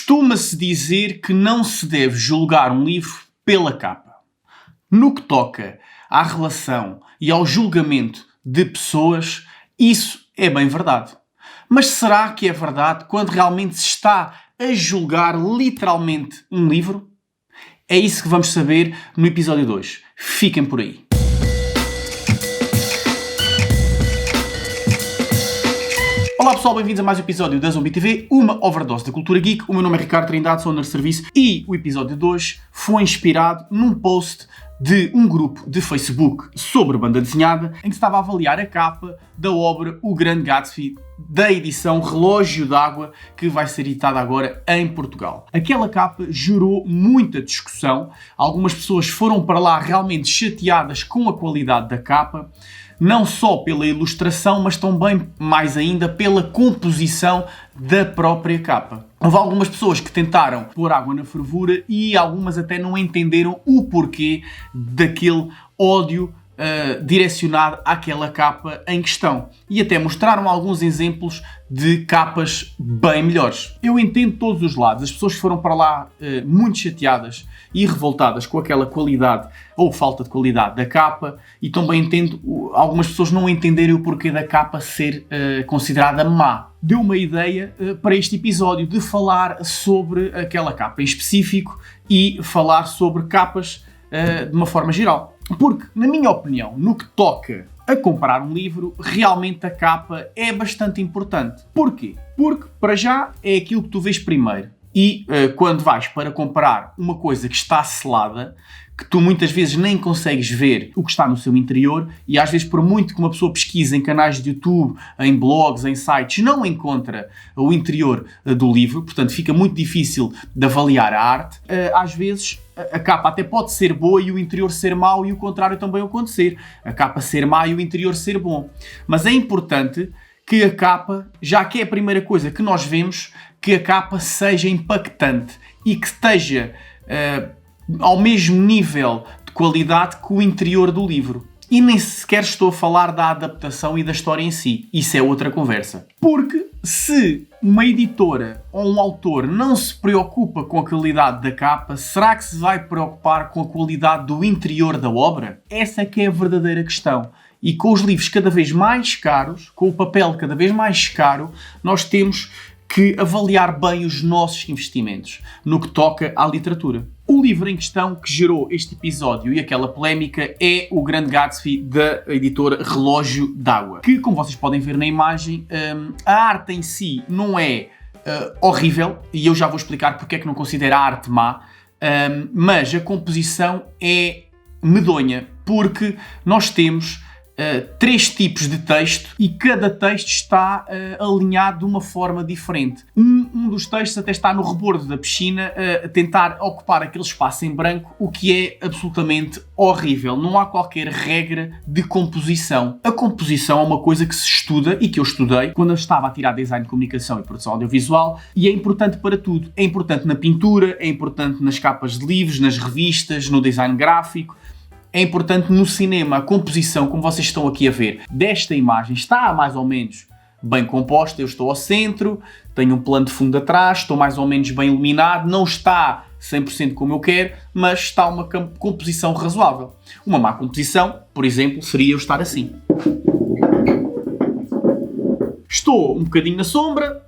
Costuma-se dizer que não se deve julgar um livro pela capa. No que toca à relação e ao julgamento de pessoas, isso é bem verdade. Mas será que é verdade quando realmente se está a julgar literalmente um livro? É isso que vamos saber no episódio 2. Fiquem por aí. Olá pessoal, bem-vindos a mais um episódio da Zombie TV, uma overdose da cultura geek. O meu nome é Ricardo Trindade, sou owner de serviço e o episódio 2 foi inspirado num post de um grupo de Facebook sobre banda desenhada em que se estava a avaliar a capa da obra O Grande Gatsby, da edição Relógio d'Água, que vai ser editada agora em Portugal. Aquela capa gerou muita discussão, algumas pessoas foram para lá realmente chateadas com a qualidade da capa, não só pela ilustração, mas também, mais ainda, pela composição da própria capa. Houve algumas pessoas que tentaram pôr água na fervura e algumas até não entenderam o porquê daquele ódio direcionado àquela capa em questão. E até mostraram alguns exemplos de capas bem melhores. Eu entendo todos os lados. As pessoas foram para lá muito chateadas e revoltadas com aquela qualidade ou falta de qualidade da capa, e também entendo algumas pessoas não entenderem o porquê da capa ser considerada má. Deu uma ideia para este episódio de falar sobre aquela capa em específico e falar sobre capas de uma forma geral. Porque, na minha opinião, no que toca a comprar um livro, realmente a capa é bastante importante. Porquê? Porque, para já, é aquilo que tu vês primeiro. E quando vais para comprar uma coisa que está selada, que tu muitas vezes nem consegues ver o que está no seu interior, e às vezes por muito que uma pessoa pesquise em canais de YouTube, em blogs, em sites, não encontra o interior do livro, portanto fica muito difícil de avaliar a arte. Às vezes a capa até pode ser boa e o interior ser mau, e o contrário também acontecer. A capa ser má e o interior ser bom. Mas é importante que a capa, já que é a primeira coisa que nós vemos, que a capa seja impactante e que esteja ao mesmo nível de qualidade que o interior do livro. E nem sequer estou a falar da adaptação e da história em si. Isso é outra conversa. Porque se uma editora ou um autor não se preocupa com a qualidade da capa, será que se vai preocupar com a qualidade do interior da obra? Essa é que é a verdadeira questão. E com os livros cada vez mais caros, com o papel cada vez mais caro, nós temos que avaliar bem os nossos investimentos no que toca à literatura. O livro em questão que gerou este episódio e aquela polémica é O Grande Gatsby, da editora Relógio d'Água, que, como vocês podem ver na imagem, a arte em si não é horrível, e eu já vou explicar porque é que não considero a arte má, mas a composição é medonha, porque nós temos 3 tipos de texto e cada texto está alinhado de uma forma diferente. Um dos textos até está no rebordo da piscina a tentar ocupar aquele espaço em branco, o que é absolutamente horrível. Não há qualquer regra de composição. A composição é uma coisa que se estuda e que eu estudei quando eu estava a tirar design de comunicação e produção audiovisual, e é importante para tudo. É importante na pintura, é importante nas capas de livros, nas revistas, no design gráfico. É importante no cinema. A composição, como vocês estão aqui a ver, desta imagem está mais ou menos bem composta. Eu estou ao centro, tenho um plano de fundo atrás, estou mais ou menos bem iluminado, não está 100% como eu quero, mas está uma composição razoável. Uma má composição, por exemplo, seria eu estar assim. Estou um bocadinho na sombra,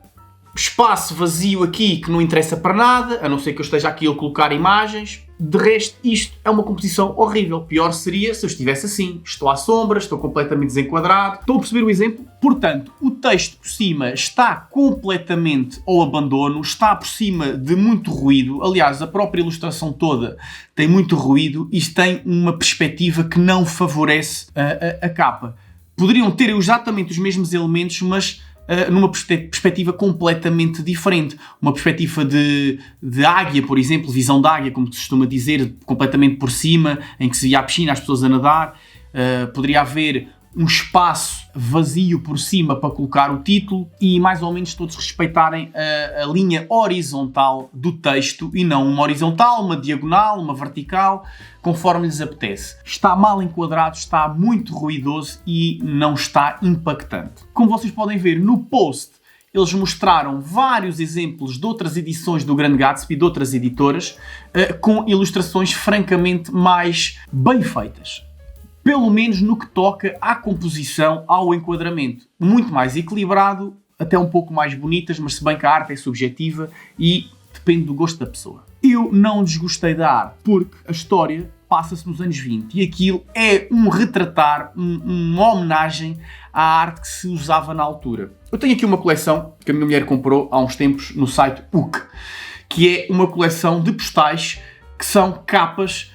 espaço vazio aqui que não interessa para nada, a não ser que eu esteja aqui a colocar imagens. De resto, isto é uma composição horrível. Pior seria se eu estivesse assim. Estou à sombra, estou completamente desenquadrado. Estão a perceber o exemplo? Portanto, o texto por cima está completamente ao abandono, está por cima de muito ruído. Aliás, a própria ilustração toda tem muito ruído e tem uma perspectiva que não favorece a capa. Poderiam ter exatamente os mesmos elementos, mas numa perspectiva completamente diferente. Uma perspectiva de águia, por exemplo, visão de águia, como se costuma dizer, completamente por cima, em que se via a piscina, as pessoas a nadar. Poderia haver um espaço vazio por cima para colocar o título e mais ou menos todos respeitarem a linha horizontal do texto e não uma horizontal, uma diagonal, uma vertical, conforme lhes apetece. Está mal enquadrado, está muito ruidoso e não está impactante. Como vocês podem ver no post, eles mostraram vários exemplos de outras edições do Grande Gatsby, de outras editoras, com ilustrações francamente mais bem feitas. Pelo menos no que toca à composição, ao enquadramento. Muito mais equilibrado, até um pouco mais bonitas, mas se bem que a arte é subjetiva e depende do gosto da pessoa. Eu não desgostei da arte, porque a história passa-se nos anos 20 e aquilo é um retratar, uma homenagem à arte que se usava na altura. Eu tenho aqui uma coleção que a minha mulher comprou há uns tempos no site UK, que é uma coleção de postais que são capas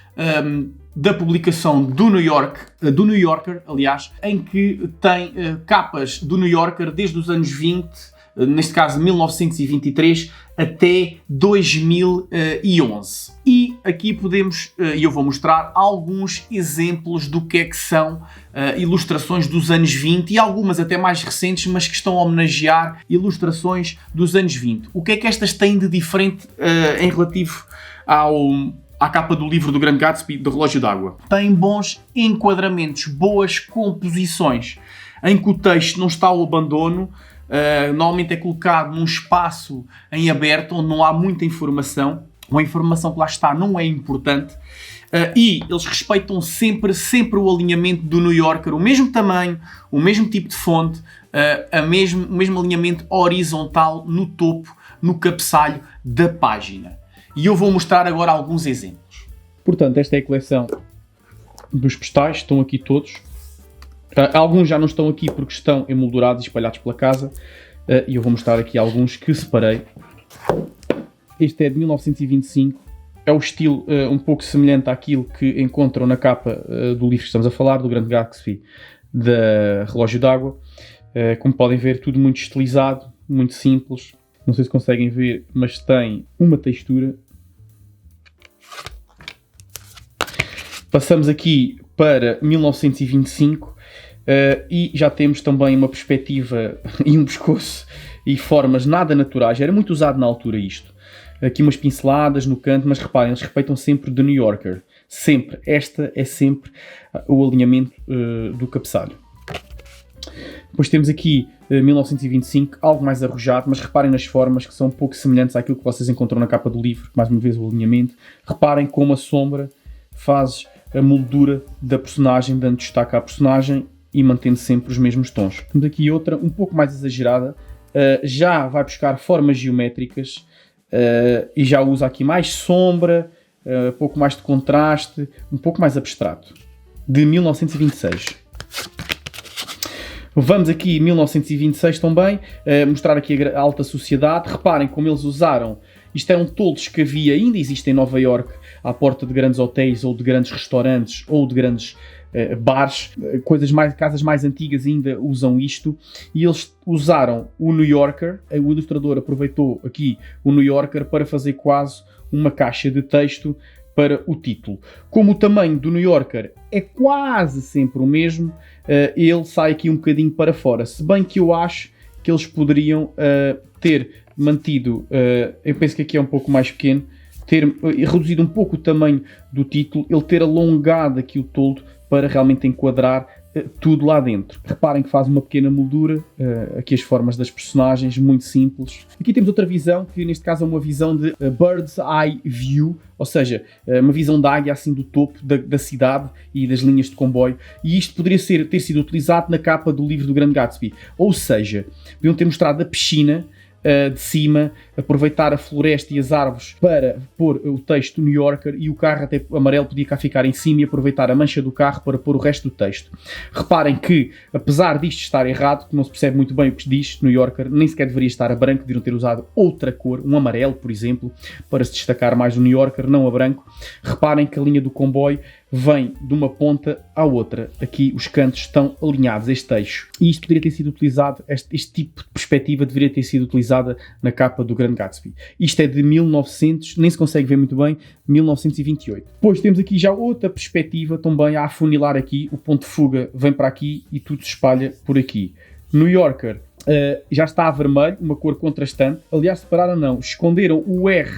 da publicação do New Yorker, aliás, em que tem capas do New Yorker desde os anos 20, neste caso 1923, até 2011. E aqui podemos, e eu vou mostrar, alguns exemplos do que é que são ilustrações dos anos 20 e algumas até mais recentes, mas que estão a homenagear ilustrações dos anos 20. O que é que estas têm de diferente em relativo à capa do livro do Grande Gatsby, do Relógio d'Água? Tem bons enquadramentos, boas composições, em que o texto não está ao abandono. Normalmente é colocado num espaço em aberto, onde não há muita informação, ou a informação que lá está não é importante, e eles respeitam sempre o alinhamento do New Yorker, o mesmo tamanho, o mesmo tipo de fonte, o mesmo alinhamento horizontal no topo, no cabeçalho da página. E eu vou mostrar agora alguns exemplos. Portanto, esta é a coleção dos postais, estão aqui todos. Alguns já não estão aqui porque estão emoldurados e espalhados pela casa. E eu vou mostrar aqui alguns que separei. Este é de 1925. É o estilo um pouco semelhante àquilo que encontram na capa do livro que estamos a falar, do Grande Gatsby, da Relógio d'Água. Como podem ver, tudo muito estilizado, muito simples. Não sei se conseguem ver, mas tem uma textura. Passamos aqui para 1925 e já temos também uma perspectiva e um pescoço e formas nada naturais. Era muito usado na altura isto. Aqui umas pinceladas no canto, mas reparem, eles respeitam sempre do New Yorker. Sempre. Esta é sempre o alinhamento do cabeçalho. Depois temos aqui 1925, algo mais arrojado, mas reparem nas formas que são um pouco semelhantes àquilo que vocês encontram na capa do livro. Mais uma vez o alinhamento. Reparem como a sombra faz a moldura da personagem, dando destaque à personagem e mantendo sempre os mesmos tons. Temos aqui outra, um pouco mais exagerada, já vai buscar formas geométricas e já usa aqui mais sombra, um pouco mais de contraste, um pouco mais abstrato. De 1926. Vamos aqui, 1926 também, mostrar aqui a alta sociedade. Reparem como eles usaram, isto eram toldos que havia, ainda existe em Nova Iorque, à porta de grandes hotéis ou de grandes restaurantes ou de grandes bares, casas mais antigas ainda usam isto, e eles usaram o New Yorker. O ilustrador aproveitou aqui o New Yorker para fazer quase uma caixa de texto para o título. Como o tamanho do New Yorker é quase sempre o mesmo, ele sai aqui um bocadinho para fora, se bem que eu acho que eles poderiam ter mantido, eu penso que aqui é um pouco mais pequeno, ter reduzido um pouco o tamanho do título, ele ter alongado aqui o toldo para realmente enquadrar tudo lá dentro. Reparem que faz uma pequena moldura, aqui as formas das personagens, muito simples. Aqui temos outra visão, que neste caso é uma visão de bird's eye view, ou seja, uma visão da águia assim do topo da cidade e das linhas de comboio. E isto poderia ter sido utilizado na capa do livro do Grande Gatsby. Ou seja, podiam ter mostrado a piscina de cima, aproveitar a floresta e as árvores para pôr o texto New Yorker, e o carro até amarelo podia cá ficar em cima e aproveitar a mancha do carro para pôr o resto do texto. Reparem que, apesar disto estar errado, que não se percebe muito bem o que diz New Yorker, nem sequer deveria estar a branco, deveriam ter usado outra cor, um amarelo, por exemplo, para se destacar mais o New Yorker, não a branco. Reparem que a linha do comboio vem de uma ponta à outra. Aqui os cantos estão alinhados, este eixo. E isto poderia ter sido utilizado, este tipo de perspectiva deveria ter sido utilizada na capa do Grande Gatsby. Isto é de 1900, nem se consegue ver muito bem, 1928. Depois temos aqui já outra perspectiva também a afunilar aqui, o ponto de fuga vem para aqui e tudo se espalha por aqui. New Yorker já está a vermelho, uma cor contrastante. Aliás, separaram não, esconderam o R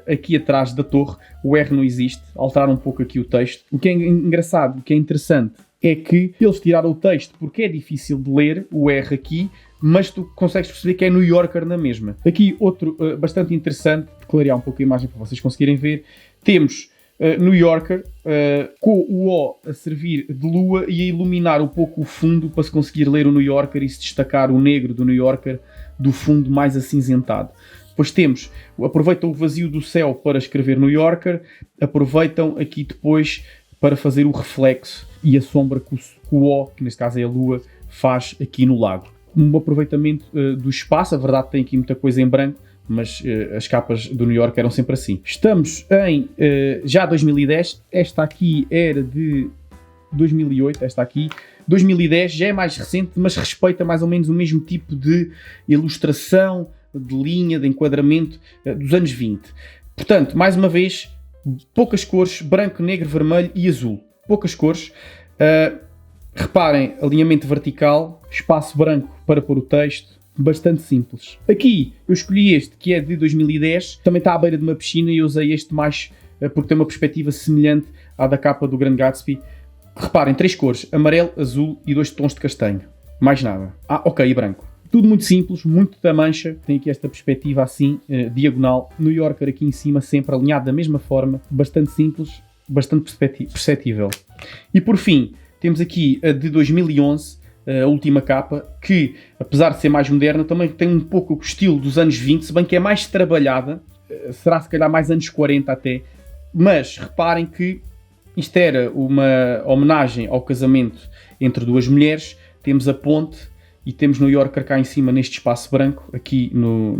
aqui atrás da torre, o R não existe, alteraram um pouco aqui o texto. O que é engraçado, o que é interessante, é que eles tiraram o texto porque é difícil de ler, o R aqui, mas tu consegues perceber que é New Yorker na mesma. Aqui outro bastante interessante, clarear um pouco a imagem para vocês conseguirem ver, temos New Yorker com o O a servir de lua e a iluminar um pouco o fundo para se conseguir ler o New Yorker e se destacar o negro do New Yorker do fundo mais acinzentado. Depois temos, aproveitam o vazio do céu para escrever New Yorker, aproveitam aqui depois para fazer o reflexo e a sombra que o O, que neste caso é a lua, faz aqui no lago. Um aproveitamento do espaço, a verdade tem aqui muita coisa em branco, mas as capas do New York eram sempre assim. Estamos em já 2010, esta aqui era de 2008, esta aqui. 2010 já é mais recente, mas respeita mais ou menos o mesmo tipo de ilustração, de linha, de enquadramento dos anos 20. Portanto, mais uma vez, poucas cores, branco, negro, vermelho e azul. Poucas cores. Reparem, alinhamento vertical, espaço branco para pôr o texto, bastante simples. Aqui eu escolhi este, que é de 2010, também está à beira de uma piscina e eu usei este mais porque tem uma perspectiva semelhante à da capa do Grande Gatsby. Reparem, 3 cores, amarelo, azul e 2 tons de castanho. Mais nada. Ok, e branco. Tudo muito simples, muito da mancha. Tem aqui esta perspectiva assim, diagonal. New Yorker aqui em cima, sempre alinhado da mesma forma. Bastante simples, bastante perceptível. E por fim, temos aqui a de 2011, a última capa, que, apesar de ser mais moderna, também tem um pouco o estilo dos anos 20, se bem que é mais trabalhada. Será se calhar mais anos 40 até. Mas reparem que isto era uma homenagem ao casamento entre duas mulheres. Temos a ponte e temos New Yorker cá em cima neste espaço branco, aqui no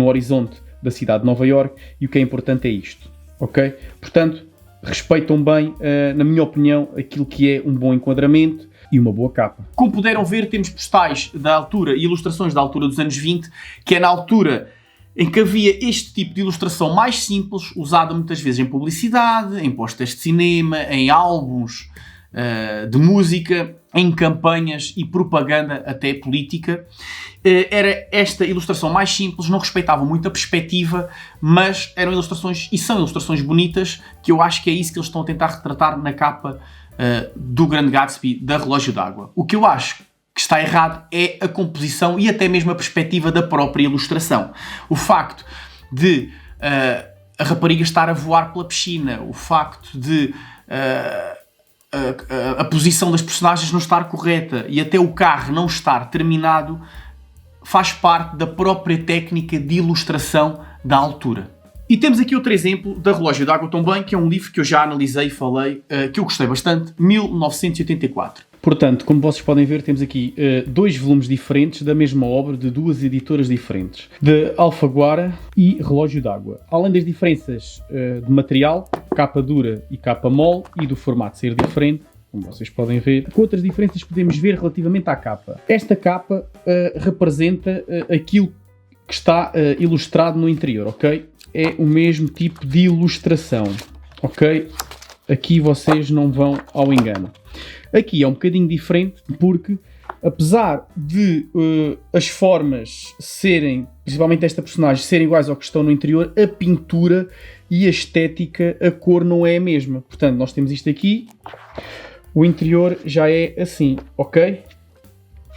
horizonte da cidade de Nova York, e o que é importante é isto, ok? Portanto, respeitam bem, na minha opinião, aquilo que é um bom enquadramento e uma boa capa. Como puderam ver, temos postais da altura e ilustrações da altura dos anos 20, que é na altura em que havia este tipo de ilustração mais simples, usada muitas vezes em publicidade, em posters de cinema, em álbuns de música, em campanhas e propaganda até política. Era esta ilustração mais simples, não respeitava muito a perspectiva, mas eram ilustrações, e são ilustrações bonitas, que eu acho que é isso que eles estão a tentar retratar na capa do Grande Gatsby, da Relógio d'Água. O que eu acho que está errado é a composição e até mesmo a perspectiva da própria ilustração. O facto de a rapariga estar a voar pela piscina, o facto de a posição das personagens não estar correta e até o carro não estar terminado, faz parte da própria técnica de ilustração da altura. E temos aqui outro exemplo da Relógio d'Água também, que é um livro que eu já analisei e falei, que eu gostei bastante, 1984. Portanto, como vocês podem ver, temos aqui 2 volumes diferentes da mesma obra, de 2 editoras diferentes, de Alfaguara e Relógio d'Água. Além das diferenças de material, capa dura e capa mole, e do formato ser diferente, como vocês podem ver, que outras diferenças podemos ver relativamente à capa? Esta capa representa aquilo que está ilustrado no interior, ok? É o mesmo tipo de ilustração, ok? Aqui vocês não vão ao engano. Aqui é um bocadinho diferente porque, apesar de as formas serem, principalmente esta personagem, serem iguais ao que estão no interior, a pintura e a estética, a cor não é a mesma. Portanto, nós temos isto aqui, o interior já é assim, ok?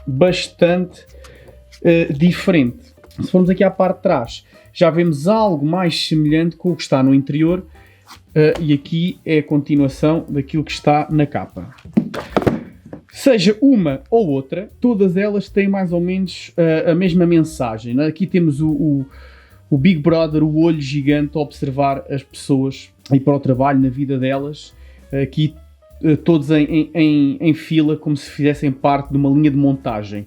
Bastante diferente. Se formos aqui à parte de trás, já vemos algo mais semelhante com o que está no interior, e aqui é a continuação daquilo que está na capa. Seja uma ou outra, todas elas têm mais ou menos a mesma mensagem, né? Aqui temos o Big Brother, o olho gigante, a observar as pessoas e para o trabalho, na vida delas. Aqui todos em fila, como se fizessem parte de uma linha de montagem.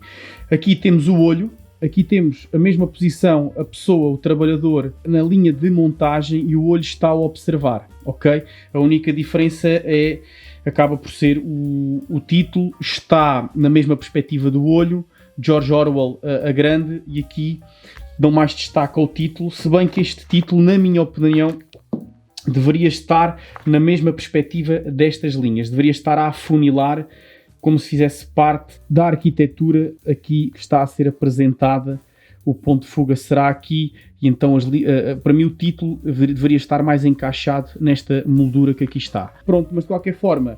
Aqui temos o olho. Aqui temos a mesma posição, a pessoa, o trabalhador, na linha de montagem e o olho está a observar, ok? A única diferença acaba por ser o título está na mesma perspectiva do olho, George Orwell a grande, e aqui dão mais destaque ao título, se bem que este título, na minha opinião, deveria estar na mesma perspectiva destas linhas, deveria estar a afunilar, como se fizesse parte da arquitetura aqui que está a ser apresentada. O ponto de fuga será aqui, e então para mim o título deveria estar mais encaixado nesta moldura que aqui está. Pronto, mas de qualquer forma,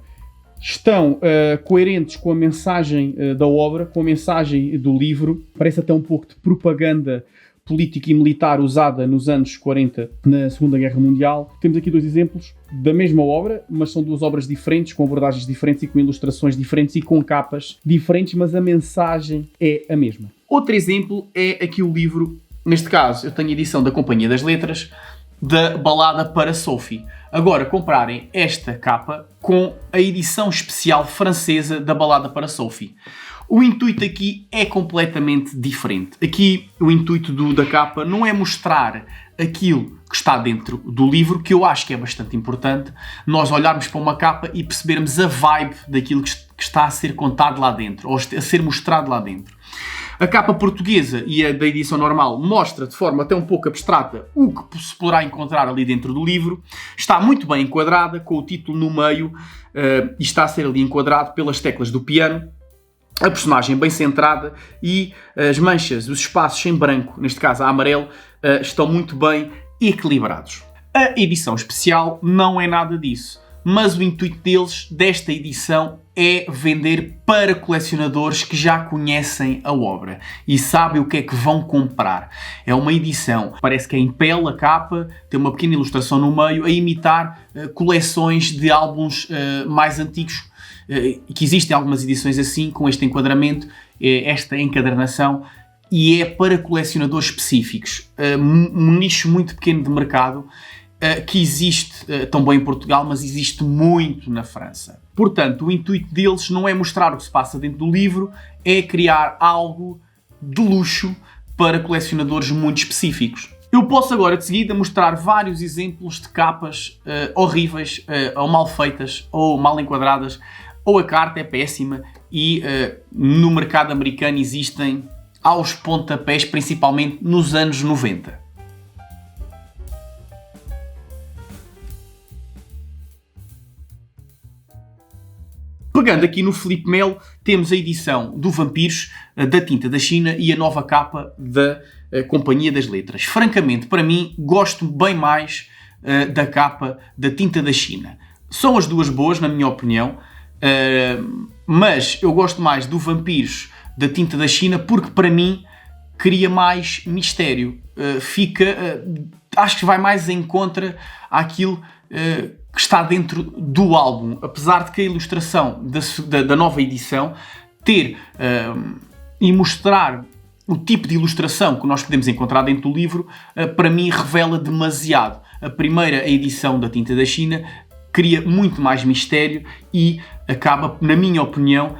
estão coerentes com a mensagem da obra, com a mensagem do livro. Parece até um pouco de propaganda política e militar usada nos anos 40 na Segunda Guerra Mundial. Temos aqui 2 exemplos da mesma obra, mas são 2 obras diferentes, com abordagens diferentes e com ilustrações diferentes e com capas diferentes, mas a mensagem é a mesma. Outro exemplo é aqui o livro, neste caso eu tenho a edição da Companhia das Letras, da Balada para Sophie. Agora, comprarem esta capa com a edição especial francesa da Balada para Sophie. O intuito aqui é completamente diferente. Aqui o intuito da capa não é mostrar aquilo que está dentro do livro, que eu acho que é bastante importante, nós olharmos para uma capa e percebermos a vibe daquilo que está a ser contado lá dentro, ou a ser mostrado lá dentro. A capa portuguesa e a da edição normal mostra de forma até um pouco abstrata o que se poderá encontrar ali dentro do livro. Está muito bem enquadrada, com o título no meio, e está a ser ali enquadrado pelas teclas do piano. A personagem bem centrada e as manchas, os espaços em branco, neste caso a amarelo, estão muito bem equilibrados. A edição especial não é nada disso, mas o intuito desta edição é vender para colecionadores que já conhecem a obra e sabem o que é que vão comprar. É uma edição, parece que é em pele a capa, tem uma pequena ilustração no meio, a imitar coleções de álbuns mais antigos, que existem algumas edições assim, com este enquadramento, esta encadernação, e é para colecionadores específicos. Um nicho muito pequeno de mercado, que existe também em Portugal, mas existe muito na França. Portanto, o intuito deles não é mostrar o que se passa dentro do livro, é criar algo de luxo para colecionadores muito específicos. Eu posso agora, de seguida, mostrar vários exemplos de capas horríveis, ou mal feitas, ou mal enquadradas, ou a carta é péssima e no mercado americano existem aos pontapés, principalmente nos anos 90. Pegando aqui no Filipe Melo, temos a edição do Vampiros, da Tinta da China, e a nova capa da Companhia das Letras. Francamente, para mim, gosto bem mais da capa da Tinta da China. São as 2 boas, na minha opinião, mas eu gosto mais do Vampiros da Tinta da China porque, para mim, cria mais mistério. Acho que vai mais em contra àquilo que está dentro do álbum, apesar de que a ilustração da nova edição ter e mostrar o tipo de ilustração que nós podemos encontrar dentro do livro, para mim revela demasiado. A primeira edição da Tinta da China cria muito mais mistério e acaba, na minha opinião,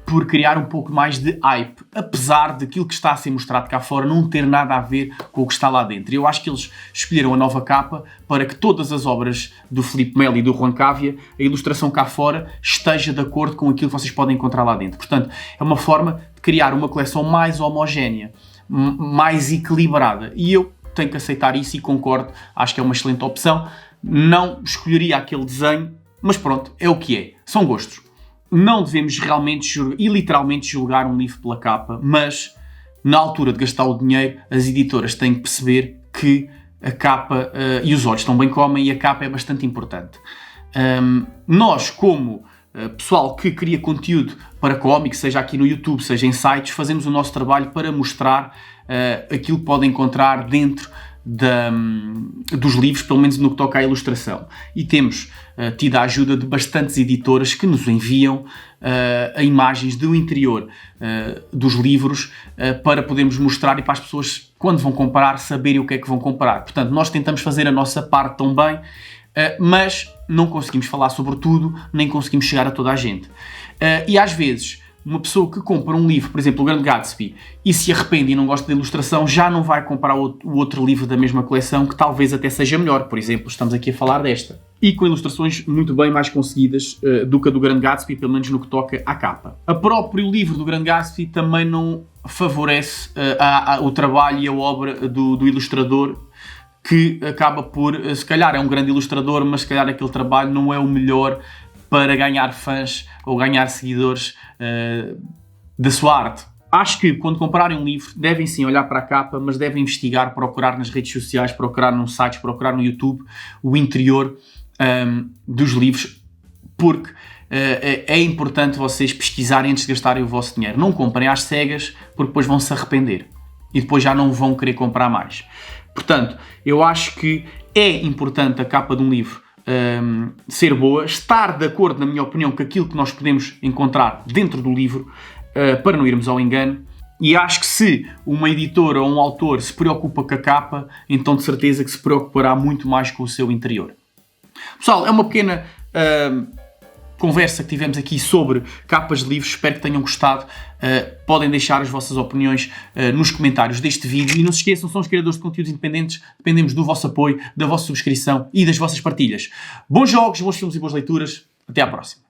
por criar um pouco mais de hype, apesar daquilo que está a ser mostrado cá fora não ter nada a ver com o que está lá dentro. Eu acho que eles escolheram a nova capa para que todas as obras do Filipe Melo e do Juan Cávia, a ilustração cá fora, esteja de acordo com aquilo que vocês podem encontrar lá dentro. Portanto, é uma forma de criar uma coleção mais homogénea, mais equilibrada. E eu tenho que aceitar isso e concordo, acho que é uma excelente opção. Não escolheria aquele desenho, mas pronto, é o que é. São gostos. Não devemos realmente e literalmente julgar um livro pela capa, mas na altura de gastar o dinheiro, as editoras têm que perceber que a capa e os olhos também comem e a capa é bastante importante. Nós, como pessoal que cria conteúdo para cómics, seja aqui no YouTube, seja em sites, fazemos o nosso trabalho para mostrar aquilo que podem encontrar dentro dos livros, pelo menos no que toca à ilustração. E temos tido a ajuda de bastantes editoras que nos enviam imagens do interior dos livros para podermos mostrar e para as pessoas, quando vão comprar, saberem o que é que vão comprar. Portanto, nós tentamos fazer a nossa parte também, mas não conseguimos falar sobre tudo, nem conseguimos chegar a toda a gente. E às vezes, uma pessoa que compra um livro, por exemplo, o Grande Gatsby, e se arrepende e não gosta da ilustração, já não vai comprar o outro livro da mesma coleção, que talvez até seja melhor. Por exemplo, estamos aqui a falar desta. E com ilustrações muito bem mais conseguidas do que a do Grande Gatsby, pelo menos no que toca à capa. O próprio livro do Grande Gatsby também não favorece o trabalho e a obra do ilustrador, que acaba por, se calhar é um grande ilustrador, mas se calhar aquele trabalho não é o melhor para ganhar fãs ou ganhar seguidores da sua arte. Acho que quando comprarem um livro devem sim olhar para a capa, mas devem investigar, procurar nas redes sociais, procurar nos sites, procurar no YouTube o interior dos livros, porque é importante vocês pesquisarem antes de gastarem o vosso dinheiro. Não comprem às cegas, porque depois vão se arrepender. E depois já não vão querer comprar mais. Portanto, eu acho que é importante a capa de um livro ser boa, estar de acordo, na minha opinião, com aquilo que nós podemos encontrar dentro do livro, para não irmos ao engano. E acho que se uma editora ou um autor se preocupa com a capa, então de certeza que se preocupará muito mais com o seu interior. Pessoal, é uma pequena conversa que tivemos aqui sobre capas de livros. Espero que tenham gostado. Podem deixar as vossas opiniões nos comentários deste vídeo. E não se esqueçam, somos criadores de conteúdos independentes. Dependemos do vosso apoio, da vossa subscrição e das vossas partilhas. Bons jogos, bons filmes e boas leituras. Até à próxima.